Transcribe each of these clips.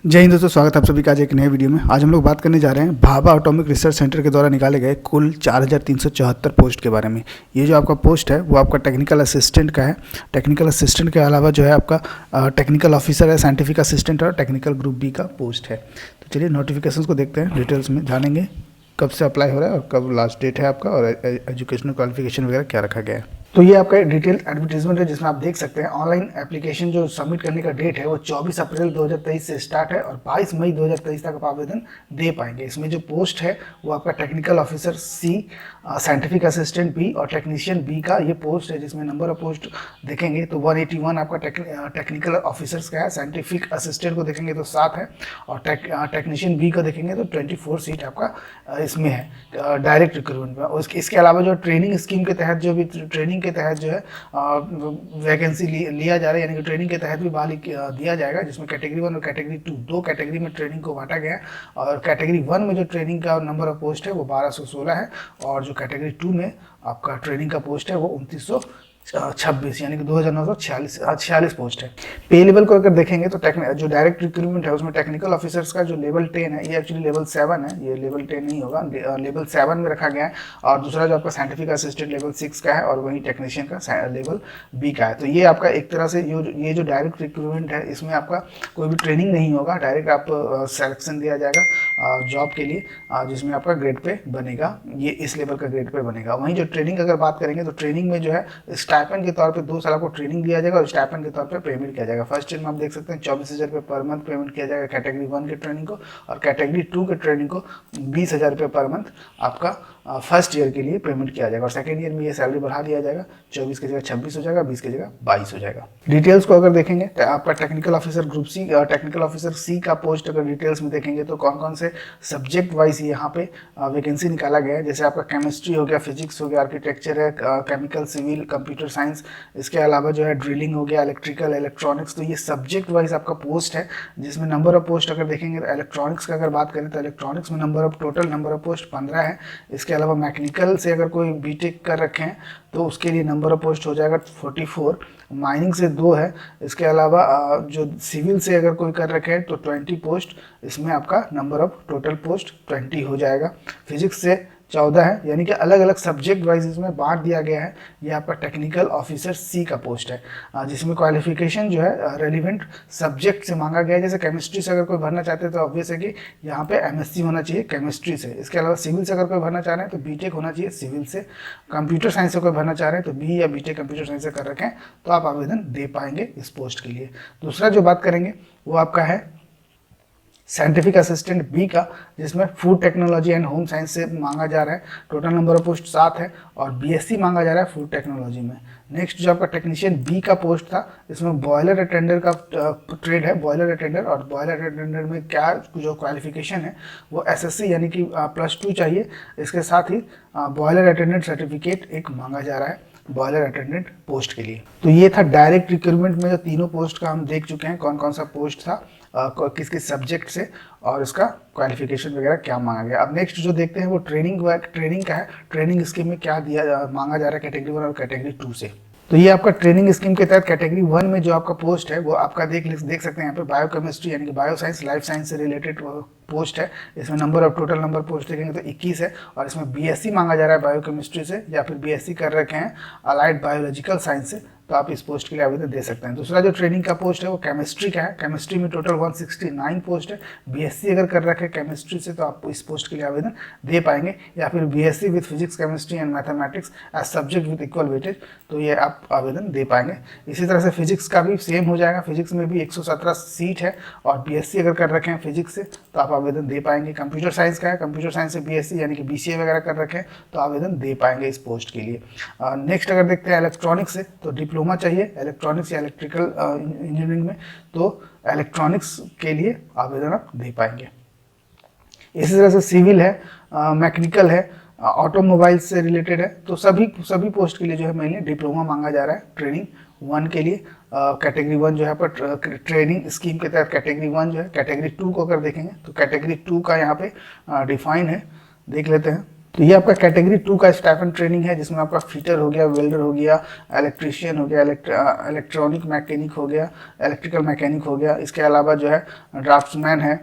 जय हिंद दोस्तों, स्वागत है आप सभी का आज एक नए वीडियो में। आज हम लोग बात करने जा रहे हैं भाभा एटॉमिक रिसर्च सेंटर के द्वारा निकाले गए कुल 4374 पोस्ट के बारे में। ये जो आपका पोस्ट है वो आपका टेक्निकल असिस्टेंट का है। टेक्निकल असिस्टेंट के अलावा जो है आपका टेक्निकल ऑफिसर है, साइंटिफिक असिस्टेंट और टेक्निकल ग्रुप बी का पोस्ट है। तो चलिए नोटिफिकेशन को देखते हैं, डिटेल्स में जानेंगे कब से अप्लाई हो रहा है और कब लास्ट डेट है आपका, और एजुकेशनल क्वालिफिकेशन वगैरह क्या रखा गया है। तो ये आपका डिटेल एडवर्टीजमेंट है जिसमें आप देख सकते हैं ऑनलाइन एप्लीकेशन जो सबमिट करने का डेट है वो 24 अप्रैल 2023 से स्टार्ट है और 22 मई 2023 तक आप आवेदन दे पाएंगे। इसमें जो पोस्ट है वो आपका technical officer C, scientific assistant B और टेक्नीशियन बी का ये पोस्ट है, जिसमें नंबर ऑफ पोस्ट देखेंगे तो 181 आपका टेक्निकल ऑफिसर्स का है। साइंटिफिक असिस्टेंट को देखेंगे तो 7 है और टेक्नीशियन बी को देखेंगे तो 24 सीट आपका इसमें है डायरेक्ट रिक्रूटमेंट में। इसके अलावा जो ट्रेनिंग स्कीम के तहत जो भी ट्रेनिंग के तहत जो है वैकेंसी लिया जा रहा है, यानी कि ट्रेनिंग के तहत भी बहाली दिया जाएगा, जिसमें कैटेगरी 1 और कैटेगरी 2 दो कैटेगरी में ट्रेनिंग को बांटा गया है। और कैटेगरी 1 में जो ट्रेनिंग का नंबर ऑफ पोस्ट है वो 1216 है और जो कैटेगरी 2 में आपका ट्रेनिंग का पोस्ट है वो 2926 यानी कि 2946 पोस्ट है। पे लेवल को अगर देखेंगे तो जो डायरेक्ट रिक्रूटमेंट है उसमें टेक्निकल ऑफिसर्स का जो लेवल 10 है, ये एक्चुअली लेवल 7 है, ये लेवल 10 नहीं होगा, लेवल 7 में रखा गया है। और दूसरा जो आपका साइंटिफिक असिस्टेंट लेवल 6 का है और वहीं टेक्नीशियन का लेवल बी का है। तो ये आपका एक तरह से ये जो डायरेक्ट रिक्रूटमेंट है इसमें आपका कोई भी ट्रेनिंग नहीं होगा, डायरेक्ट आप सेलेक्शन दिया जाएगा जॉब के लिए, जिसमें आपका ग्रेड पे बनेगा, ये इस लेवल का ग्रेड पे बनेगा। वहीं जो ट्रेनिंग अगर बात करेंगे तो ट्रेनिंग में जो है स्टाइपेंड के तौर पे 2 साल आपको ट्रेनिंग दिया जाएगा और स्टाइपेंड के तौर पे पेमेंट किया जाएगा। फर्स्ट ईयर में आप देख सकते हैं 24,000 रुपये पर मंथ पेमेंट किया जाएगा कैटेगरी 1 के ट्रेनिंग को, और कैटेगरी 2 के ट्रेनिंग को 20,000 रुपये पर मंथ आपका फर्स्ट ईयर के लिए पेमेंट किया जाएगा। और सेकंड ईयर में ये सैलरी बढ़ा दिया जाएगा, 24 की जगह 26 हो जाएगा, 20 की जगह 22 हो जाएगा। डिटेल्स को अगर देखेंगे तो आपका technical officer group C, technical officer C का पोस्ट अगर डिटेल्स में देखेंगे तो कौन कौन से सब्जेक्ट वाइज यहाँ पे वैकेंसी निकाला गया है। जैसे आपका केमिस्ट्री हो गया, फिजिक्स हो गया, आर्किटेक्चर है, केमिकल, सिविल, कंप्यूटर साइंस, इसके अलावा जो है ड्रिलिंग हो गया, इलेक्ट्रिकल, इलेक्ट्रॉनिक्स। तो ये सब्जेक्ट वाइज आपका पोस्ट है, जिसमें नंबर ऑफ पोस्ट अगर देखेंगे तो इलेक्ट्रॉनिक्स का अगर बात करें तो इलेक्ट्रॉनिक्स में टोटल नंबर ऑफ पोस्ट 15 है। इसके अलावा मैकेनिकल से अगर कोई बीटेक कर रखे हैं तो उसके लिए नंबर ऑफ पोस्ट हो जाएगा 44, माइनिंग से 2 है। इसके अलावा जो सिविल से अगर कोई कर रखे हैं तो 20 पोस्ट, इसमें आपका नंबर ऑफ टोटल पोस्ट 20 हो जाएगा। फिजिक्स से 14 है, यानी कि अलग अलग सब्जेक्ट वाइज इसमें बांट दिया गया है। ये आपका टेक्निकल ऑफिसर सी का पोस्ट है, जिसमें क्वालिफिकेशन जो है रेलिवेंट सब्जेक्ट से मांगा गया है। जैसे केमिस्ट्री से अगर कोई भरना चाहते हैं तो ऑब्वियस है कि यहाँ पे एमएससी होना चाहिए केमिस्ट्री से। इसके अलावा सिविल से अगर कोई भरना चाह रहे हैं तो बीटेक होना चाहिए सिविल से। कंप्यूटर साइंस से कोई भरना चाह रहे हैं तो बी या बीटेक कंप्यूटर साइंस से कर रखें तो आप आवेदन दे पाएंगे इस पोस्ट के लिए। दूसरा जो बात करेंगे वो आपका है साइंटिफिक असिस्टेंट बी का, जिसमें food technology and home science से मांगा जा रहा है। टोटल नंबर ऑफ पोस्ट 7 है और बीएससी मांगा जा रहा है फूड टेक्नोलॉजी में। नेक्स्ट जो आपका टेक्नीशियन बी का पोस्ट था, इसमें बॉयलर अटेंडर का ट्रेड है, बॉयलर अटेंडर। और बॉयलर अटेंडर में क्या जो क्वालिफिकेशन है वो एसएससी यानी कि +2 चाहिए। इसके साथ ही बॉयलर अटेंडेंट सर्टिफिकेट एक मांगा जा रहा है बॉयलर अटेंडेंट पोस्ट के लिए। तो ये था डायरेक्ट रिक्रूटमेंट में जो तीनों पोस्ट का हम देख चुके हैं, कौन कौन सा पोस्ट था, किस किस सब्जेक्ट से और इसका क्वालिफिकेशन वगैरह क्या मांगा गया। अब नेक्स्ट जो देखते हैं वो ट्रेनिंग का है। ट्रेनिंग स्कीम में क्या मांगा जा रहा है कैटेगरी 1 और कैटेगरी 2 से। तो ये आपका ट्रेनिंग स्कीम के तहत कैटेगरी 1 में जो आपका पोस्ट है वो आपका देख सकते हैं यहाँ पे बायोकेमिस्ट्री यानी कि बायो साइंस, लाइफ साइंस से रिलेटेड पोस्ट है। इसमें टोटल नंबर पोस्ट देखेंगे तो 21 है और इसमें बीएससी मांगा जा रहा है बायोकेमिस्ट्री से, या फिर बीएससी कर रखे हैं अलाइड बायोलॉजिकल साइंस से, तो आप इस पोस्ट के लिए आवेदन दे सकते हैं। दूसरा जो ट्रेनिंग का पोस्ट है वो केमिस्ट्री का है। केमिस्ट्री में टोटल 169 पोस्ट है। बीएससी अगर कर रखे हैं केमिस्ट्री से तो आप इस पोस्ट के लिए आवेदन दे पाएंगे, या फिर BSc with physics, chemistry and mathematics as subject with equal weightage, तो ये आप आवेदन दे पाएंगे। इसी तरह से फिजिक्स का भी सेम हो जाएगा, फिजिक्स में भी 117 सीट है और बीएससी अगर कर रखे हैं फिजिक्स से तो आप आवेदन दे पाएंगे। कंप्यूटर साइंस का है, कंप्यूटर साइंस से बीएससी यानी कि बीसीए वगैरह कर रखे हैं तो आवेदन दे पाएंगे इस पोस्ट के लिए। नेक्स्ट अगर देखते हैं इलेक्ट्रॉनिक्स से, तो डिप्लोमा चाहिए इलेक्ट्रॉनिक्स या इलेक्ट्रिकल इंजीनियरिंग में, तो इलेक्ट्रॉनिक्स के लिए आवेदन आप दे पाएंगे। इसी तरह से सिविल है, मैकेनिकल है, ऑटोमोबाइल से रिलेटेड है, तो सभी पोस्ट के लिए जो है मेनली डिप्लोमा मांगा जा रहा है ट्रेनिंग 1 के लिए। कैटेगरी 1 जो है पर ट्रेनिंग स्कीम के तहत कैटेगरी 1 जो है। कैटेगरी 2 को अगर देखेंगे तो कैटेगरी 2 का यहाँ पे डिफाइन है, देख लेते हैं। तो ये आपका कैटेगरी 2 का स्टाइपेंड ट्रेनिंग है, जिसमें आपका फिटर हो गया, वेल्डर हो गया, इलेक्ट्रीशियन हो गया, इलेक्ट्रॉनिक मैकेनिक हो गया, इलेक्ट्रिकल मैकेनिक हो गया। इसके अलावा जो है ड्राफ्ट्समैन है,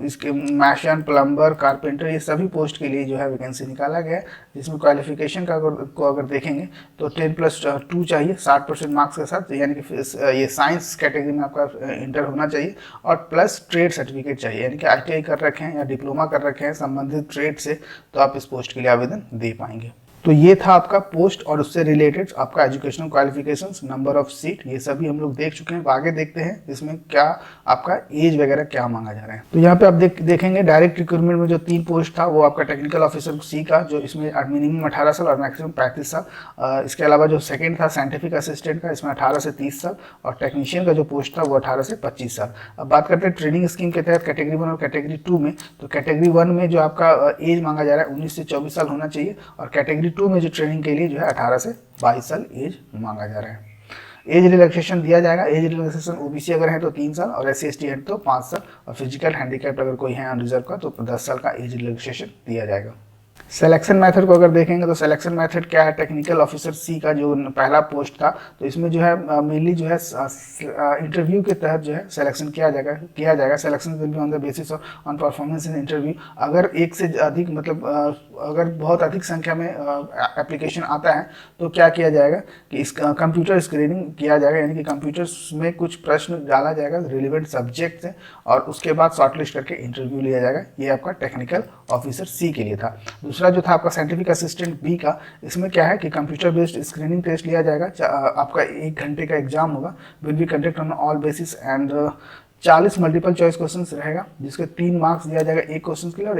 इसके मैशन, प्लम्बर, कारपेंटर, ये सभी पोस्ट के लिए जो है वैकेंसी निकाला गया है। जिसमें क्वालिफिकेशन का अगर देखेंगे तो 10+2 चाहिए 60% मार्क्स के साथ, यानी कि ये साइंस कैटेगरी में आपका इंटर होना चाहिए, और प्लस ट्रेड सर्टिफिकेट चाहिए, यानी कि ITI कर रखे हैं या डिप्लोमा कर रखे हैं संबंधित ट्रेड से, तो आप इस पोस्ट के लिए आवेदन दे पाएंगे। तो ये था आपका पोस्ट और उससे रिलेटेड आपका educational qualifications, number of seat, ये सभी हम लोग देख चुके हैं। अब आगे देखते हैं इसमें क्या आपका एज वगैरह क्या मांगा जा रहा है। तो यहाँ पे आप देखेंगे डायरेक्ट रिक्रूटमेंट में जो 3 पोस्ट था वो आपका टेक्निकल ऑफिसर सी का, जो इसमें मिनिमम 18 साल और मैक्सिमम 35 साल। इसके अलावा जो सेकेंड था साइंटिफिक असिस्टेंट का, इसमें 18 से 30 साल, और टेक्नीशियन का जो पोस्ट था वो 18 से 25 साल। अब बात करते हैं ट्रेनिंग स्कीम के तहत कैटेगरी 1 और कैटेगरी 2 में। तो कैटेगरी 1 में जो आपका एज मांगा जा रहा है 19 से 24 साल होना चाहिए, और कैटेगरी 2 में जो ट्रेनिंग के लिए जो है 18 से 22 साल एज मांगा जा रहा है। एज रिलैक्सेशन दिया जाएगा। एज रिलैक्सेशन OBC अगर है तो 3 साल, और SC/ST है तो 5 साल, और फिजिकल हैंडीकैप्ड अगर कोई है अनरिजर्व का तो 10 साल का एज रिलैक्सेशन दिया जाएगा। सिलेक्शन मेथड को अगर देखेंगे तो सिलेक्शन मेथड क्या है, टेक्निकल ऑफिसर सी का जो पहला पोस्ट था, तो इसमें जो है मेनली जो है इंटरव्यू के तहत जो है सिलेक्शन किया जाएगा। Selection will be on the basis on performance in interview. अगर एक से अधिक मतलब अगर बहुत अधिक संख्या में एप्लीकेशन आता है तो क्या किया जाएगा कि इस कंप्यूटर स्क्रीनिंग किया जाएगा, यानी कि कंप्यूटर में कुछ प्रश्न डाला जाएगा रिलेवेंट सब्जेक्ट से, और उसके बाद शॉर्टलिस्ट करके इंटरव्यू लिया जाएगा। ये आपका टेक्निकल ऑफिसर सी के लिए था। दूसरा जो था आपका साइंटिफिक असिस्टेंट बी का, इसमें क्या है कि कंप्यूटर बेस्ड स्क्रीनिंग टेस्ट लिया जाएगा। आपका 1 घंटे का एग्जाम होगा, will be conduct on all basis, and 40 multiple choice questions रहेगा, जिसके 3 मार्क्स दिया जाएगा एक क्वेश्चन के लिए, और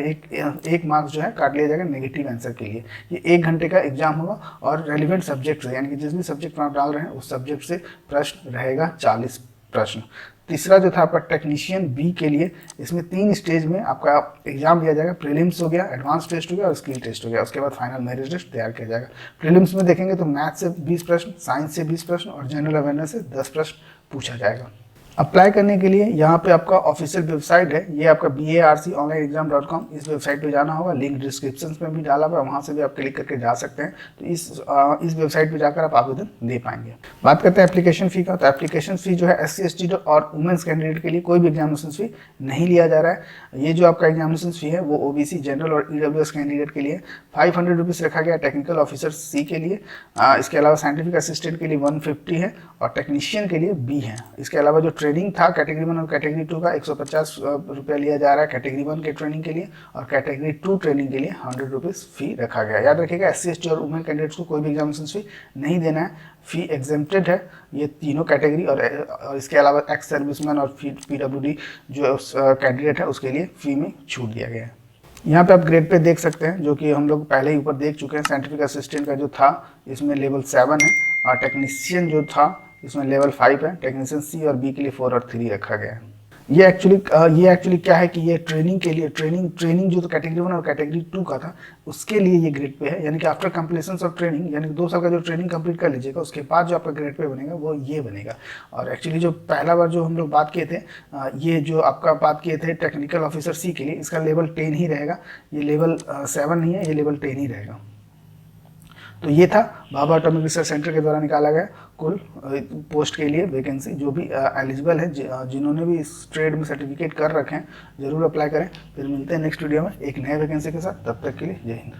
एक मार्क्स जो है काट लिया जाएगा नेगेटिव आंसर के लिए। ये 1 घंटे का एग्जाम होगा, और रेलिवेंट सब्जेक्ट से, यानी कि जिस भी सब्जेक्ट में आप डाल रहे हैं उस सब्जेक्ट से प्रश्न रहेगा 40 प्रश्न। तीसरा जो था आपका टेक्नीशियन बी के लिए, इसमें 3 स्टेज में आपका एग्जाम दिया जाएगा। प्रीलिम्स हो गया, एडवांस टेस्ट हो गया, और स्किल टेस्ट हो गया। उसके बाद फाइनल मेरिट लिस्ट तैयार किया जाएगा। प्रीलिम्स में देखेंगे तो मैथ से 20 प्रश्न, साइंस से 20 प्रश्न, और जनरल अवेयरनेस से 10 प्रश्न पूछा जाएगा। अप्लाई करने के लिए यहाँ पे आपका ऑफिशियल वेबसाइट है, ये आपका BARConlineexam.com, इस वेबसाइट पे जाना होगा। लिंक डिस्क्रिप्शन में भी डाला हुआ है, वहाँ से भी आप क्लिक करके जा सकते हैं। तो इस वेबसाइट पे जाकर आप आवेदन दे पाएंगे। बात करते हैं एप्लीकेशन फ़ी का, तो एप्लीकेशन फ़ी जो है SC/ST और वुमेंस कैंडिडेट के लिए कोई भी एग्जामिनेशन फ़ी नहीं लिया जा रहा है। ये जो आपका एग्जामिनेशन फ़ी है वो OBC, जनरल और EWS कैंडिडेट के लिए 500 रुपीज़ रखा गया, टेक्निकल ऑफिसर सी के लिए। इसके अलावा साइंटिफिक असिस्टेंट के लिए 150 है, और टेक्नीशियन के लिए B है। इसके अलावा जो ट्रेनिंग था कैटेगरी 1 और कैटेगरी 2 का 150 रुपया लिया जा रहा है कैटेगरी 1 के ट्रेनिंग के लिए, और कैटेगरी 2 ट्रेनिंग के लिए 100 रुपीज़ फी रखा गया। याद रखिएगा SC/ST और वुमेन कैंडिडेट्स को कोई भी एग्जामिनेशन फी नहीं देना है, फी एग्जेम्प्टेड है ये तीनों कैटेगरी। और इसके अलावा एक्स सर्विसमैन और PWD जो कैंडिडेट है उसके लिए फी में छूट दिया गया है। यहाँ पे आप ग्रेड पे देख सकते हैं, जो कि हम लोग पहले ही ऊपर देख चुके हैं। साइंटिफिक असिस्टेंट का जो था इसमें लेवल 7 है, और टेक्नीशियन जो था इसमें लेवल 5 है। टेक्नीशियन सी और बी के लिए 4 और 3 रखा गया है। ये एक्चुअली क्या है कि ये ट्रेनिंग के लिए ट्रेनिंग जो तो कैटेगरी 1 और कैटेगरी 2 का था उसके लिए ये ग्रेड पे है, यानी कि आफ्टर कंप्लीशन ऑफ ट्रेनिंग, यानी कि 2 साल का जो ट्रेनिंग कंप्लीट कर लीजिएगा उसके बाद जो आपका ग्रेड पे बनेगा वो ये बनेगा। और एक्चुअली जो पहला बार जो हम लोग बात किए थे, ये जो आपका बात किए थे टेक्निकल ऑफिसर सी के लिए, इसका लेवल 10 ही रहेगा। ये लेवल 7 नहीं है, ये लेवल 10 ही रहेगा। तो ये था भाभा एटॉमिक रिसर्च सेंटर के द्वारा निकाला गया कुल पोस्ट के लिए वैकेंसी। जो भी एलिजिबल है, जिन्होंने भी इस ट्रेड में सर्टिफिकेट कर रखे हैं, जरूर अप्लाई करें। फिर मिलते हैं नेक्स्ट वीडियो में एक नए वैकेंसी के साथ। तब तक के लिए जय हिंद।